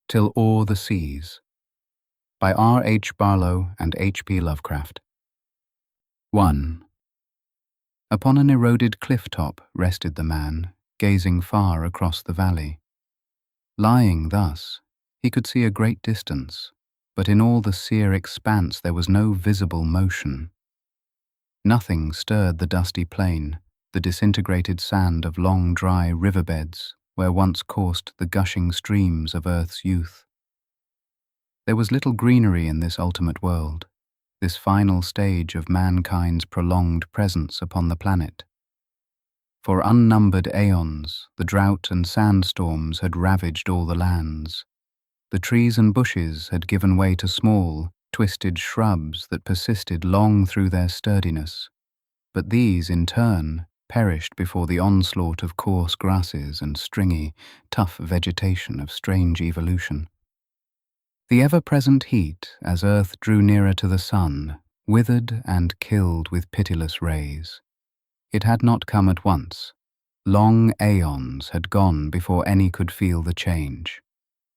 Till O'er the Seas, by R. H. Barlow and H. P. Lovecraft. 1. Upon an eroded cliff-top rested the man, gazing far across the valley. Lying thus, he could see a great distance, but in all the sere expanse there was no visible motion. Nothing stirred the dusty plain, the disintegrated sand of long dry riverbeds where once coursed the gushing streams of Earth's youth. There was little greenery in this ultimate world, this final stage of mankind's prolonged presence upon the planet. For unnumbered aeons, the drought and sandstorms had ravaged all the lands. The trees and bushes had given way to small, twisted shrubs that persisted long through their sturdiness, but these, in turn, perished before the onslaught of coarse grasses and stringy, tough vegetation of strange evolution. The ever-present heat, as Earth drew nearer to the sun, withered and killed with pitiless rays. It had not come at once. Long aeons had gone before any could feel the change.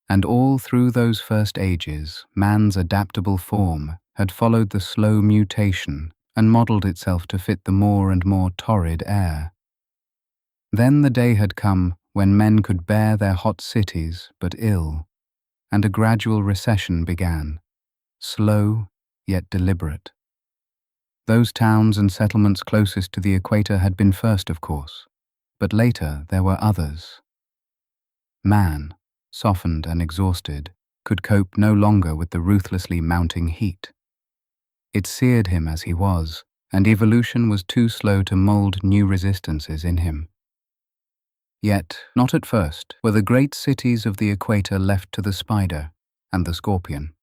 And all through those first ages, man's adaptable form had followed the slow mutation and modelled itself to fit the more and more torrid air. Then the day had come when men could bear their hot cities but ill, and a gradual recession began, slow yet deliberate. Those towns and settlements closest to the equator had been first, of course, but later there were others. Man, softened and exhausted, could cope no longer with the ruthlessly mounting heat. It seared him as he was, and evolution was too slow to mould new resistances in him. Yet, not at first, were the great cities of the equator left to the spider and the scorpion.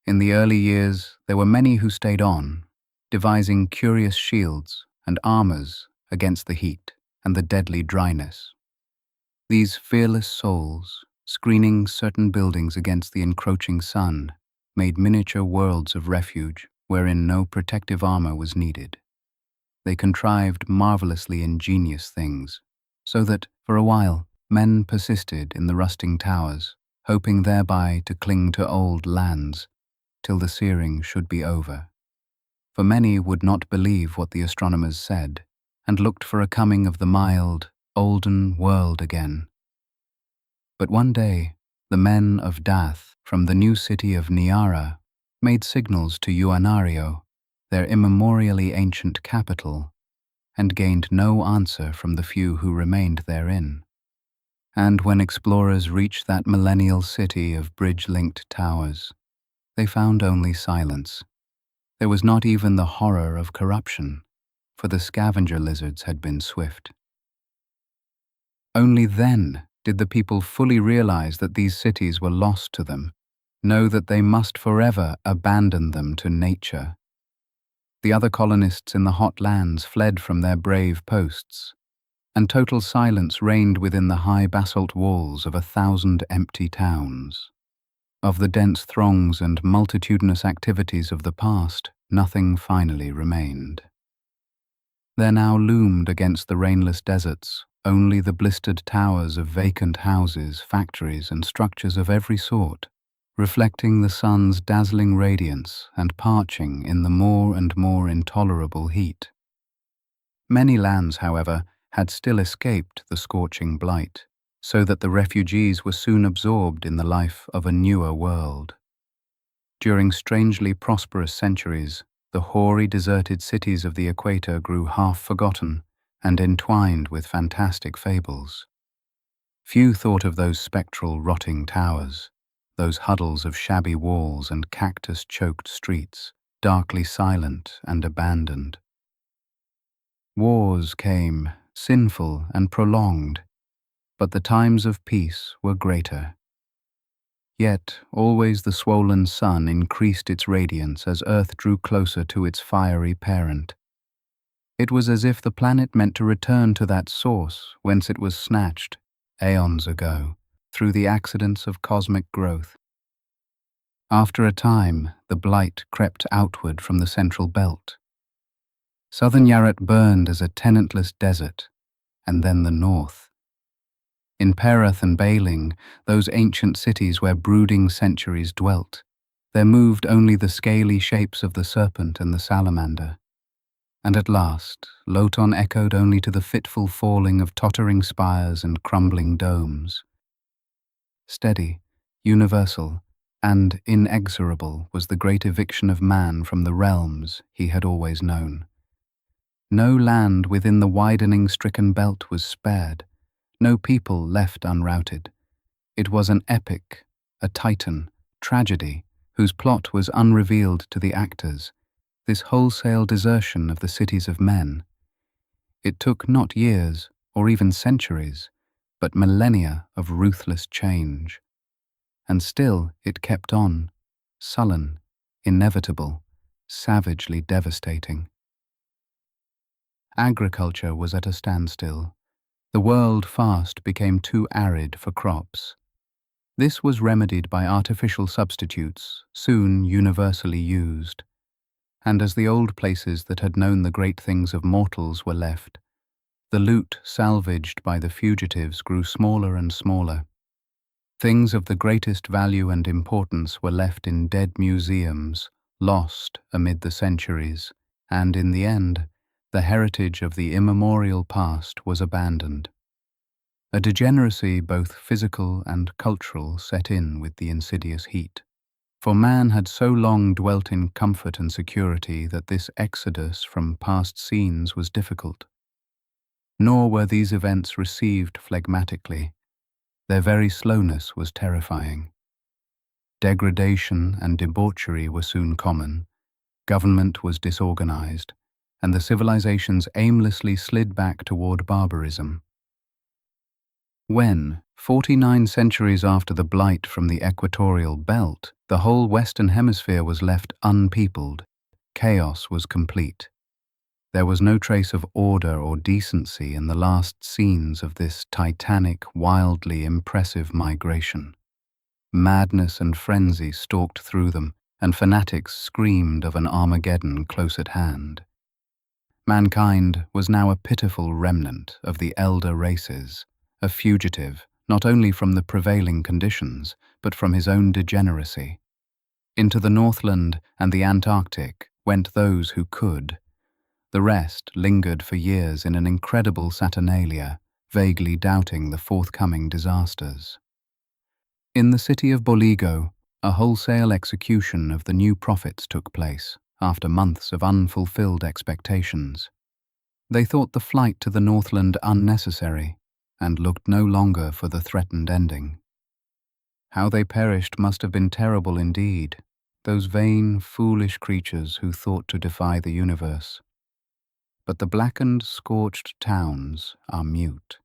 In the early years, there were many who stayed on, devising curious shields and armors against the heat and the deadly dryness. These fearless souls, screening certain buildings against the encroaching sun, made miniature worlds of refuge wherein no protective armor was needed. They contrived marvelously ingenious things, so that, for a while, men persisted in the rusting towers, hoping thereby to cling to old lands, till the searing should be over. For many would not believe what the astronomers said, and looked for a coming of the mild, olden world again. But one day, the men of Dath, from the new city of Niara, made signals to Uanario, their immemorially ancient capital, and gained no answer from the few who remained therein. And when explorers reached that millennial city of bridge-linked towers, they found only silence. There was not even the horror of corruption, for the scavenger lizards had been swift. Only then did the people fully realize that these cities were lost to them, know that they must forever abandon them to nature. The other colonists in the hot lands fled from their brave posts, and total silence reigned within the high basalt walls of 1,000 empty towns. Of the dense throngs and multitudinous activities of the past, nothing finally remained. There now loomed against the rainless deserts only the blistered towers of vacant houses, factories, and structures of every sort, reflecting the sun's dazzling radiance and parching in the more and more intolerable heat. Many lands, however, had still escaped the scorching blight, so that the refugees were soon absorbed in the life of a newer world. During strangely prosperous centuries, the hoary deserted cities of the equator grew half forgotten and entwined with fantastic fables. Few thought of those spectral rotting towers, those huddles of shabby walls and cactus-choked streets, darkly silent and abandoned. Wars came, sinful and prolonged, but the times of peace were greater. Yet always the swollen sun increased its radiance as Earth drew closer to its fiery parent. It was as if the planet meant to return to that source whence it was snatched, aeons ago, through the accidents of cosmic growth. After a time, the blight crept outward from the central belt. Southern Yarat burned as a tenantless desert, and then the north. In Perth and Bailing, those ancient cities where brooding centuries dwelt, there moved only the scaly shapes of the serpent and the salamander. And at last, Loton echoed only to the fitful falling of tottering spires and crumbling domes. Steady, universal, and inexorable was the great eviction of man from the realms he had always known. No land within the widening stricken belt was spared, no people left unrouted. It was an epic, a titan, tragedy, whose plot was unrevealed to the actors, this wholesale desertion of the cities of men. It took not years, or even centuries, but millennia of ruthless change. And still it kept on, sullen, inevitable, savagely devastating. Agriculture was at a standstill. The world fast became too arid for crops. This was remedied by artificial substitutes, soon universally used. And as the old places that had known the great things of mortals were left, the loot salvaged by the fugitives grew smaller and smaller. Things of the greatest value and importance were left in dead museums, lost amid the centuries, and in the end, the heritage of the immemorial past was abandoned. A degeneracy both physical and cultural set in with the insidious heat. For man had so long dwelt in comfort and security that this exodus from past scenes was difficult. Nor were these events received phlegmatically. Their very slowness was terrifying. Degradation and debauchery were soon common, government was disorganized, and the civilizations aimlessly slid back toward barbarism. When, 49 centuries after the blight from the equatorial belt, the whole Western Hemisphere was left unpeopled, chaos was complete. There was no trace of order or decency in the last scenes of this titanic, wildly impressive migration. Madness and frenzy stalked through them, and fanatics screamed of an Armageddon close at hand. Mankind was now a pitiful remnant of the elder races, a fugitive not only from the prevailing conditions, but from his own degeneracy. Into the Northland and the Antarctic went those who could. The rest lingered for years in an incredible saturnalia, vaguely doubting the forthcoming disasters. In the city of Boligo, a wholesale execution of the new prophets took place, after months of unfulfilled expectations. They thought the flight to the Northland unnecessary, and looked no longer for the threatened ending. How they perished must have been terrible indeed, those vain, foolish creatures who thought to defy the universe. But the blackened, scorched towns are mute.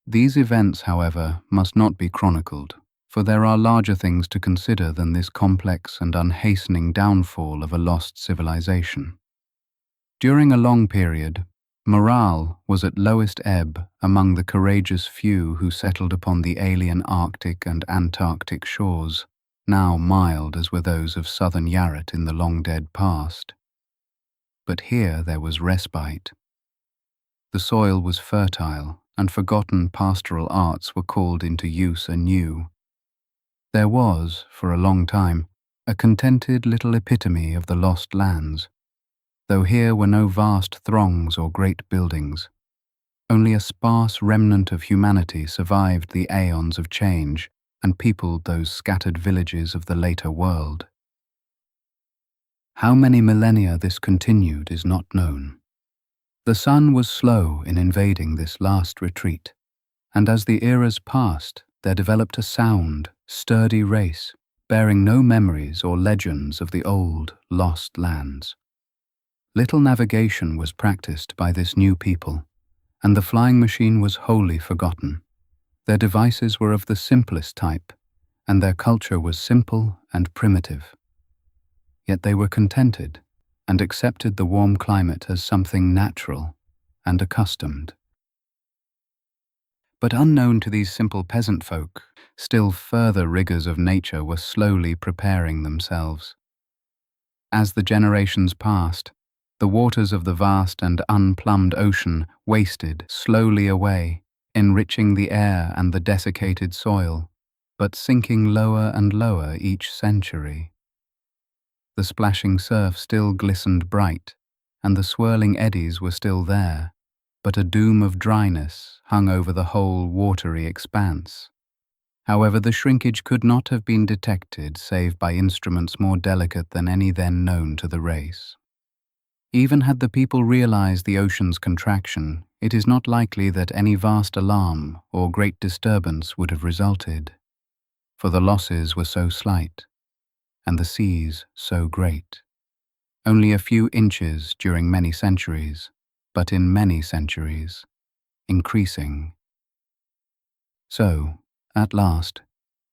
These events, however, must not be chronicled, for there are larger things to consider than this complex and unhastening downfall of a lost civilization. During a long period, morale was at lowest ebb among the courageous few who settled upon the alien Arctic and Antarctic shores, now mild as were those of southern Yarrat in the long-dead past. But here there was respite. The soil was fertile, and forgotten pastoral arts were called into use anew. There was, for a long time, a contented little epitome of the lost lands, though here were no vast throngs or great buildings. Only a sparse remnant of humanity survived the aeons of change and peopled those scattered villages of the later world. How many millennia this continued is not known. The sun was slow in invading this last retreat, and as the eras passed, there developed a sound, sturdy race, bearing no memories or legends of the old, lost lands. Little navigation was practiced by this new people, and the flying machine was wholly forgotten. Their devices were of the simplest type, and their culture was simple and primitive. Yet they were contented, and accepted the warm climate as something natural and accustomed. But unknown to these simple peasant folk, still further rigors of nature were slowly preparing themselves. As the generations passed, the waters of the vast and unplumbed ocean wasted slowly away, enriching the air and the desiccated soil, but sinking lower and lower each century. The splashing surf still glistened bright, and the swirling eddies were still there, but a doom of dryness hung over the whole watery expanse. However, the shrinkage could not have been detected save by instruments more delicate than any then known to the race. Even had the people realized the ocean's contraction, it is not likely that any vast alarm or great disturbance would have resulted, for the losses were so slight, and the seas so great. Only a few inches during many centuries, but in many centuries, increasing. So, at last,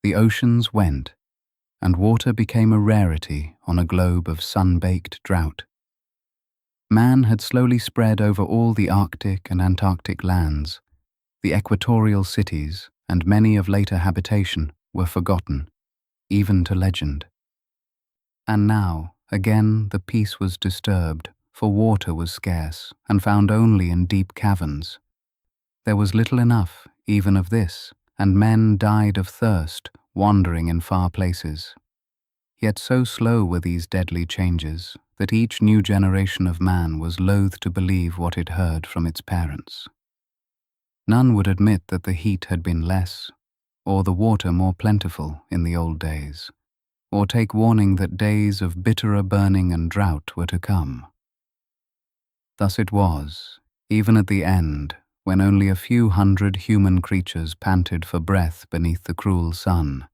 the oceans went, and water became a rarity on a globe of sun-baked drought. Man had slowly spread over all the Arctic and Antarctic lands. The equatorial cities and many of later habitation were forgotten, even to legend. And now, again, the peace was disturbed, for water was scarce and found only in deep caverns. There was little enough, even of this, and men died of thirst, wandering in far places. Yet so slow were these deadly changes that each new generation of man was loath to believe what it heard from its parents. None would admit that the heat had been less, or the water more plentiful in the old days, or take warning that days of bitterer burning and drought were to come. Thus it was, even at the end, when only a few hundred human creatures panted for breath beneath the cruel sun,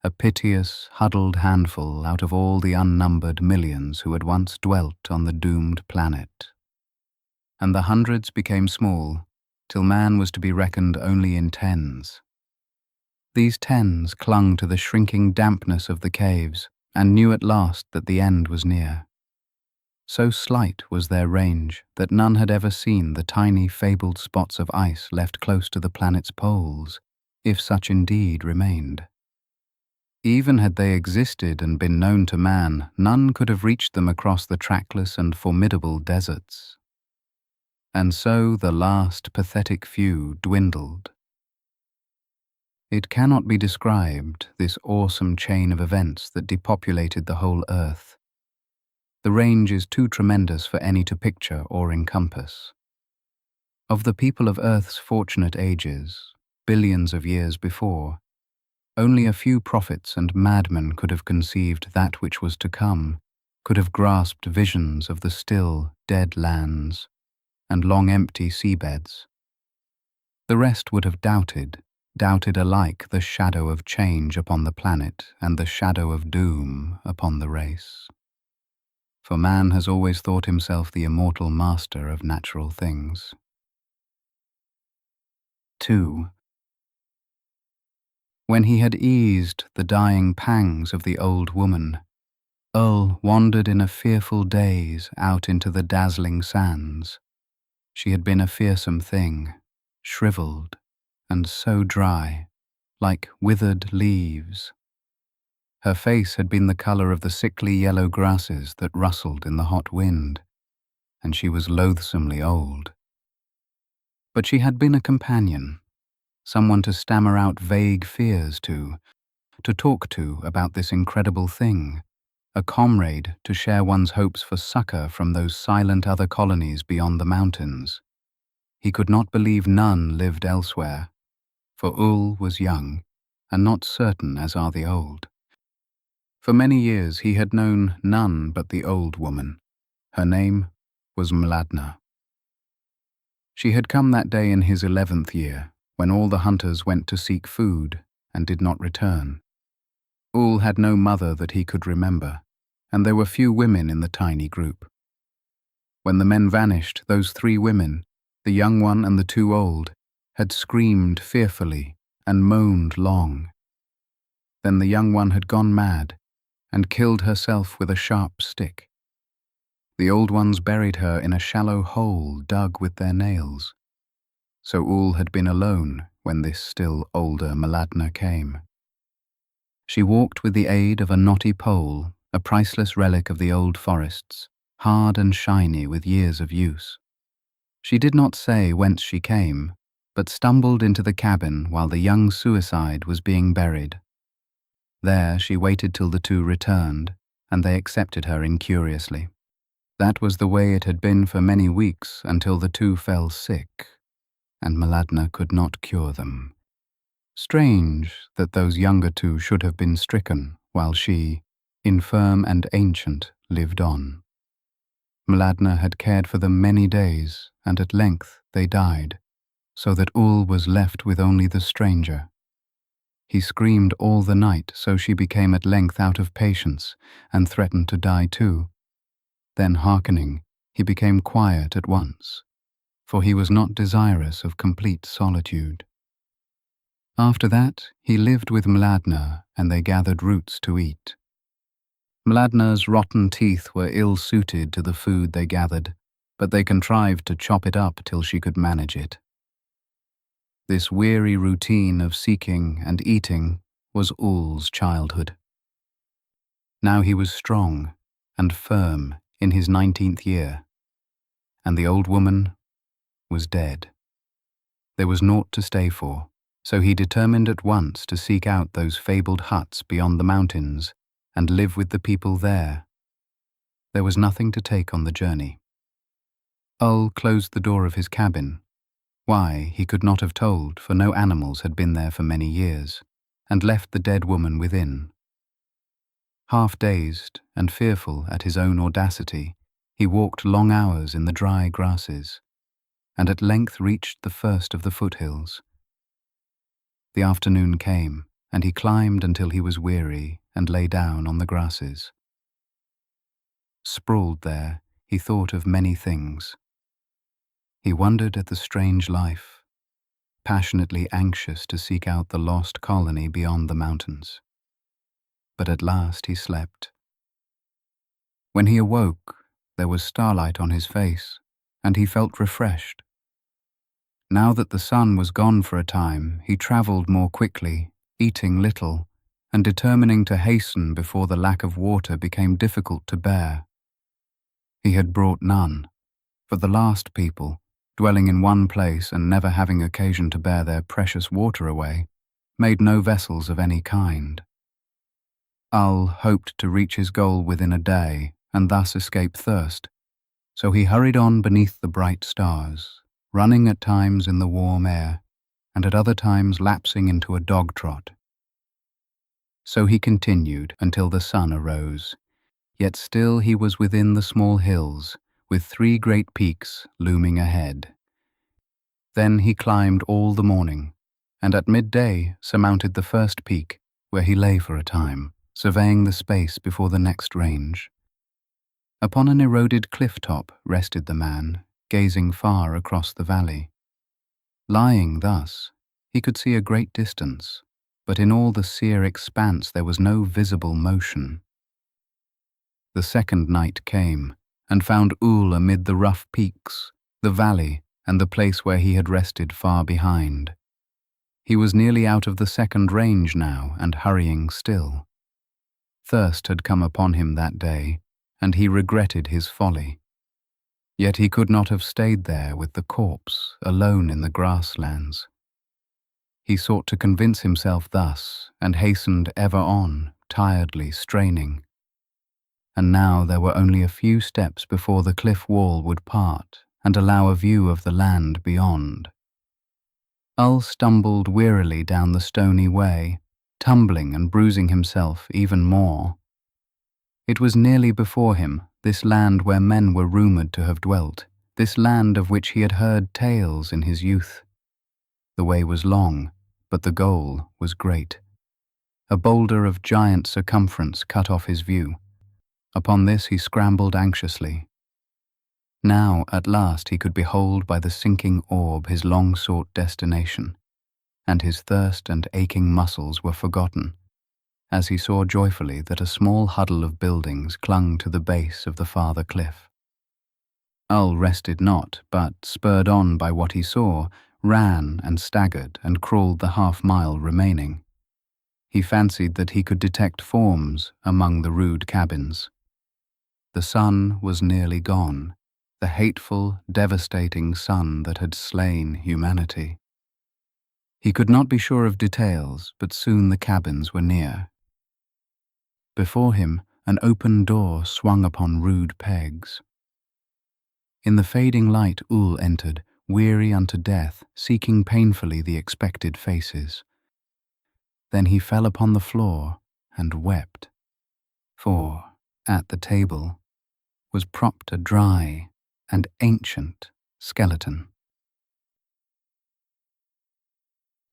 a piteous, huddled handful out of all the unnumbered millions who had once dwelt on the doomed planet. And the hundreds became small, till man was to be reckoned only in tens. These tens clung to the shrinking dampness of the caves and knew at last that the end was near. So slight was their range that none had ever seen the tiny fabled spots of ice left close to the planet's poles, if such indeed remained. Even had they existed and been known to man, none could have reached them across the trackless and formidable deserts. And so the last pathetic few dwindled. It cannot be described, this awesome chain of events that depopulated the whole earth. The range is too tremendous for any to picture or encompass. Of the people of Earth's fortunate ages, billions of years before, only a few prophets and madmen could have conceived that which was to come, could have grasped visions of the still, dead lands and long empty seabeds. The rest would have doubted alike the shadow of change upon the planet and the shadow of doom upon the race. For man has always thought himself the immortal master of natural things. 2. When he had eased the dying pangs of the old woman, Earl wandered in a fearful daze out into the dazzling sands. She had been a fearsome thing, shriveled and so dry, like withered leaves. Her face had been the color of the sickly yellow grasses that rustled in the hot wind, and she was loathsomely old. But she had been a companion, someone to stammer out vague fears to talk to about this incredible thing, a comrade to share one's hopes for succor from those silent other colonies beyond the mountains. He could not believe none lived elsewhere, for Ul was young, and not certain as are the old. For many years he had known none but the old woman. Her name was Mladna. She had come that day in his 11th year, when all the hunters went to seek food and did not return. Ul had no mother that he could remember, and there were few women in the tiny group. When the men vanished, those 3 women, the young one and the 2 old, had screamed fearfully and moaned long. Then the young one had gone mad and killed herself with a sharp stick. The old ones buried her in a shallow hole dug with their nails. So Ul had been alone when this still older Mladna came. She walked with the aid of a knotty pole, a priceless relic of the old forests, hard and shiny with years of use. She did not say whence she came, but stumbled into the cabin while the young suicide was being buried. There she waited till the two returned, and they accepted her incuriously. That was the way it had been for many weeks until the two fell sick, and Mladna could not cure them. Strange that those younger two should have been stricken, while she, infirm and ancient, lived on. Mladna had cared for them many days, and at length they died, so that Ul was left with only the stranger. He screamed all the night, so she became at length out of patience, and threatened to die too. Then hearkening, he became quiet at once, for he was not desirous of complete solitude. After that, he lived with Mladna, and they gathered roots to eat. Mladna's rotten teeth were ill-suited to the food they gathered, but they contrived to chop it up till she could manage it. This weary routine of seeking and eating was Ul's childhood. Now he was strong and firm in his 19th year, and the old woman was dead. There was naught to stay for, so he determined at once to seek out those fabled huts beyond the mountains and live with the people there. There was nothing to take on the journey. Ul closed the door of his cabin. Why, he could not have told, for no animals had been there for many years, and left the dead woman within. Half dazed and fearful at his own audacity, he walked long hours in the dry grasses, and at length reached the first of the foothills. The afternoon came, and he climbed until he was weary and lay down on the grasses. Sprawled there, he thought of many things. He wondered at the strange life, passionately anxious to seek out the lost colony beyond the mountains. But at last he slept. When he awoke, there was starlight on his face, and he felt refreshed. Now that the sun was gone for a time, he travelled more quickly, eating little, and determining to hasten before the lack of water became difficult to bear. He had brought none, for the last people, dwelling in one place and never having occasion to bear their precious water away, made no vessels of any kind. Ul hoped to reach his goal within a day and thus escape thirst, so he hurried on beneath the bright stars, running at times in the warm air, and at other times lapsing into a dog trot. So he continued until the sun arose, yet still he was within the small hills, with 3 great peaks looming ahead. Then he climbed all the morning, and at midday surmounted the first peak, where he lay for a time, surveying the space before the next range. Upon an eroded cliff-top rested the man, gazing far across the valley. Lying thus, he could see a great distance, but in all the sere expanse there was no visible motion. The second night came, and found Ul amid the rough peaks, the valley, and the place where he had rested far behind. He was nearly out of the second range now, and hurrying still. Thirst had come upon him that day, and he regretted his folly. Yet he could not have stayed there with the corpse, alone in the grasslands. He sought to convince himself thus, and hastened ever on, tiredly straining. And now there were only a few steps before the cliff wall would part and allow a view of the land beyond. Ul stumbled wearily down the stony way, tumbling and bruising himself even more. It was nearly before him, this land where men were rumoured to have dwelt, this land of which he had heard tales in his youth. The way was long, but the goal was great. A boulder of giant circumference cut off his view. Upon this he scrambled anxiously. Now, at last, he could behold by the sinking orb his long-sought destination, and his thirst and aching muscles were forgotten, as he saw joyfully that a small huddle of buildings clung to the base of the farther cliff. Ul rested not, but, spurred on by what he saw, ran and staggered and crawled the half-mile remaining. He fancied that he could detect forms among the rude cabins. The sun was nearly gone, the hateful, devastating sun that had slain humanity. He could not be sure of details, but soon the cabins were near. Before him, an open door swung upon rude pegs. In the fading light Ul entered, weary unto death, seeking painfully the expected faces. Then he fell upon the floor and wept, for, at the table, was propped a dry and ancient skeleton.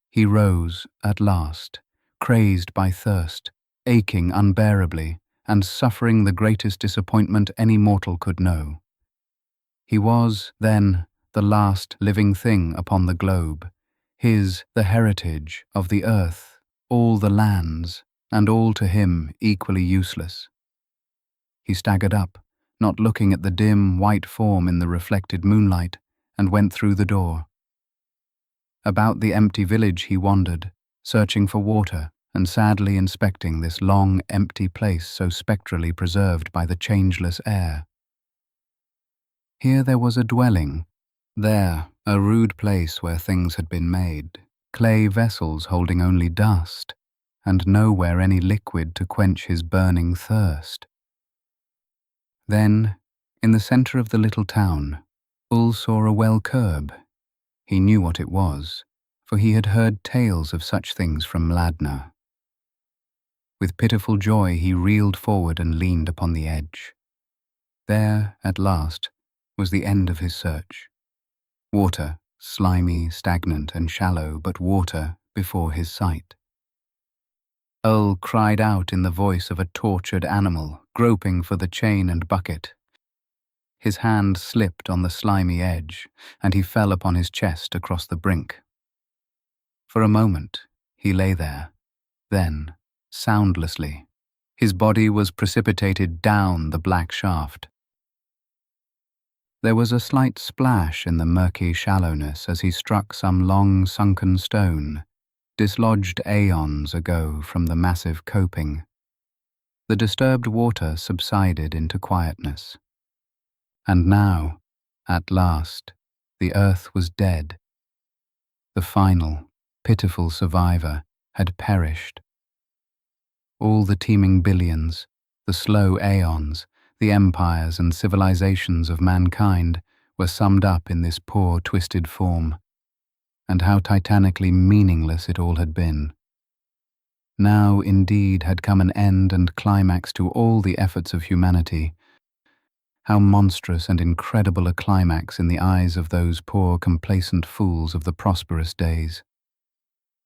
He rose at last, crazed by thirst, aching unbearably, and suffering the greatest disappointment any mortal could know. He was, then, the last living thing upon the globe, his the heritage of the earth, all the lands, and all to him equally useless. He staggered up, not looking at the dim, white form in the reflected moonlight, and went through the door. About the empty village he wandered, searching for water and sadly inspecting this long, empty place so spectrally preserved by the changeless air. Here there was a dwelling, there a rude place where things had been made, clay vessels holding only dust, and nowhere any liquid to quench his burning thirst. Then, in the centre of the little town, Ul saw a well curb. He knew what it was, for he had heard tales of such things from Mladna. With pitiful joy he reeled forward and leaned upon the edge. There, at last, was the end of his search. Water, slimy, stagnant and shallow, but water before his sight. Ul cried out in the voice of a tortured animal, groping for the chain and bucket. His hand slipped on the slimy edge, and he fell upon his chest across the brink. For a moment, he lay there. Then, soundlessly, his body was precipitated down the black shaft. There was a slight splash in the murky shallowness as he struck some long sunken stone, dislodged aeons ago from the massive coping. The disturbed water subsided into quietness. And now, at last, the earth was dead. The final, pitiful survivor had perished. All the teeming billions, the slow aeons, the empires and civilizations of mankind were summed up in this poor, twisted form. And how titanically meaningless it all had been. Now, indeed, had come an end and climax to all the efforts of humanity. How monstrous and incredible a climax in the eyes of those poor, complacent fools of the prosperous days.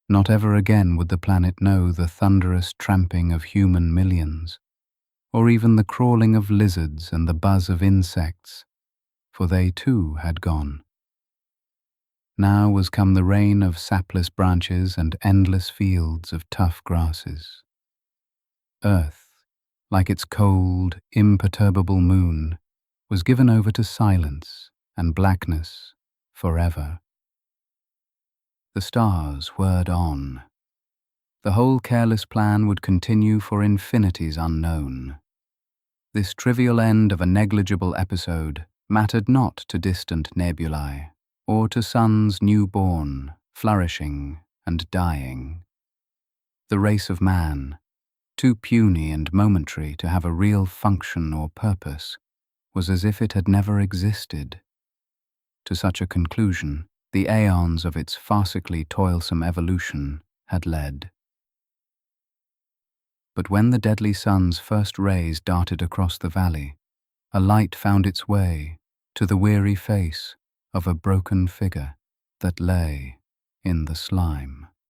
Not ever again would the planet know the thunderous tramping of human millions, or even the crawling of lizards and the buzz of insects, for they too had gone. Now was come the reign of sapless branches and endless fields of tough grasses. Earth, like its cold, imperturbable moon, was given over to silence and blackness forever. The stars whirred on. The whole careless plan would continue for infinities unknown. This trivial end of a negligible episode mattered not to distant nebulae, or to suns new-born, flourishing and dying. The race of man, too puny and momentary to have a real function or purpose, was as if it had never existed. To such a conclusion, the aeons of its farcically toilsome evolution had led. But when the deadly sun's first rays darted across the valley, a light found its way to the weary face of a broken figure that lay in the slime.